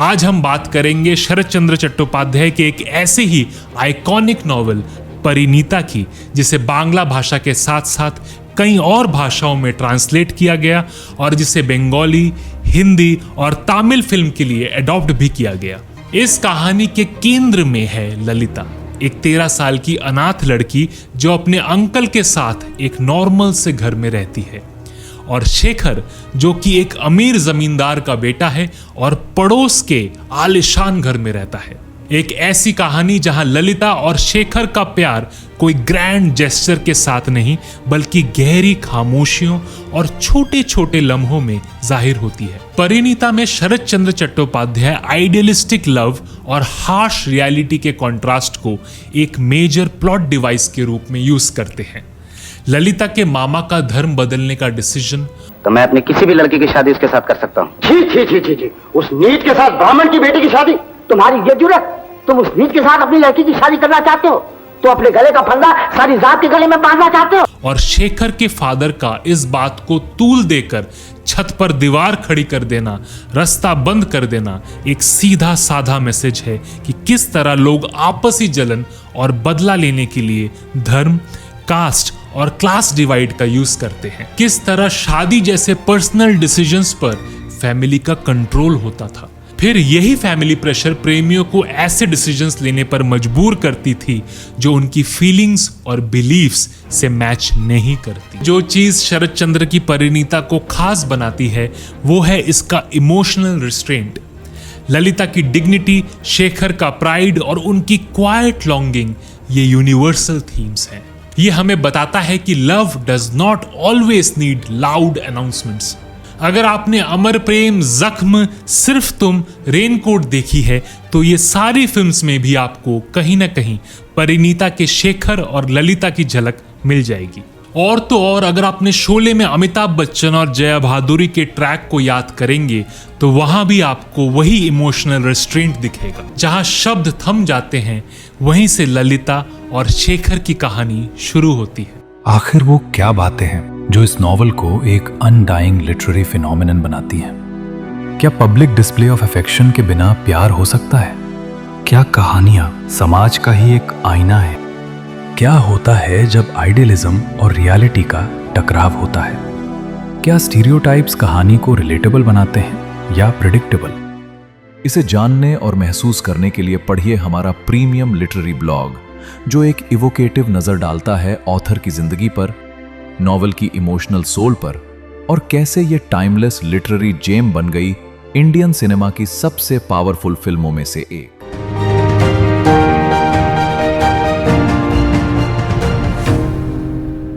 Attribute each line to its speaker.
Speaker 1: आज हम बात करेंगे शरत चंद्र चट्टोपाध्याय के एक ऐसे ही आइकॉनिक नॉवल परिणीता की, जिसे बांग्ला भाषा के साथ साथ कई और भाषाओं में ट्रांसलेट किया गया और जिसे बंगाली, हिंदी और तमिल फिल्म के लिए अडॉप्ट भी किया गया। इस कहानी के केंद्र में है ललिता, एक 13 साल की अनाथ लड़की जो अपने अंकल के साथ एक नॉर्मल से घर में रहती है, और शेखर जो कि एक अमीर जमींदार का बेटा है और पड़ोस के आलिशान घर में रहता है। एक ऐसी कहानी जहां ललिता और शेखर का प्यार कोई ग्रैंड जेस्चर के साथ नहीं बल्कि गहरी खामोशियों और छोटे छोटे लम्हों में जाहिर होती है। परिणीता में शरत चंद्र चट्टोपाध्याय आइडियलिस्टिक लव और हार्श रियलिटी के कॉन्ट्रास्ट को एक मेजर प्लॉट डिवाइस के रूप में यूज करते हैं। ललिता के मामा का धर्म बदलने का डिसीजन,
Speaker 2: तो मैं अपनी किसी भी लड़की की शादी उसके साथ कर सकता हूँ।
Speaker 3: छी, उस नीच के साथ ब्राह्मण की बेटी की शादी? तुम्हारी ये जुर्रत? तुम उस नीच के साथ अपनी लड़की की शादी करना चाहते हो? तो अपने गले का फंदा सारी जात के गले में बांधना चाहते हो?
Speaker 1: और शेखर के फादर का इस बात को तूल देकर छत पर दीवार खड़ी कर देना, रास्ता बंद कर देना, एक सीधा साधा मैसेज है कि किस तरह लोग आपसी जलन और बदला लेने के लिए धर्म, कास्ट और क्लास डिवाइड का यूज करते हैं। किस तरह शादी जैसे पर्सनल डिसीजंस पर फैमिली का कंट्रोल होता था। फिर यही फैमिली प्रेशर प्रेमियों को ऐसे डिसीजंस लेने पर मजबूर करती थी जो उनकी फीलिंग्स और बिलीफ्स से मैच नहीं करती। जो चीज शरत चंद्र की परिणीता को खास बनाती है वो है इसका इमोशनल रिस्ट्रेंट। ललिता की डिग्निटी, शेखर का प्राइड और उनकी क्वाइट लॉन्गिंग ये यूनिवर्सल थीम्स हैं। ये हमें बताता है कि love does not always need loud announcements. अगर आपने अमर प्रेम, जख्म, सिर्फ तुम, रेनकोट देखी है तो ये सारी फिल्म्स में भी आपको कहीं ना कहीं परिणीता के शेखर और ललिता की झलक मिल जाएगी। और तो और अगर आपने शोले में अमिताभ बच्चन और जया भादुरी के ट्रैक को याद करेंगे तो वहां भी आपको वही इमोशनल रेस्ट्रेंट दिखेगा। जहां शब्द थम जाते हैं वहीं से ललिता और शेखर की कहानी शुरू होती है।
Speaker 4: आखिर वो क्या बातें हैं जो इस नॉवल को एक अनडाइंग लिटरेरी फिनोमिनन बनाती हैं? क्या पब्लिक डिस्प्ले ऑफ अफेक्शन के बिना प्यार हो सकता है? क्या कहानियां समाज का ही एक आईना है? क्या होता है जब आइडियलिज्म और रियलिटी का टकराव होता है? क्या स्टीरियोटाइप्स कहानी को रिलेटेबल बनाते हैं या प्रेडिक्टेबल? इसे जानने और महसूस करने के लिए पढ़िए हमारा प्रीमियम लिटरेरी ब्लॉग, जो एक इवोकेटिव नजर डालता है ऑथर की जिंदगी पर, नॉवल की इमोशनल सोल पर, और कैसे ये टाइमलेस लिटरेरी जेम बन गई इंडियन सिनेमा की सबसे पावरफुल फिल्मों में से एक।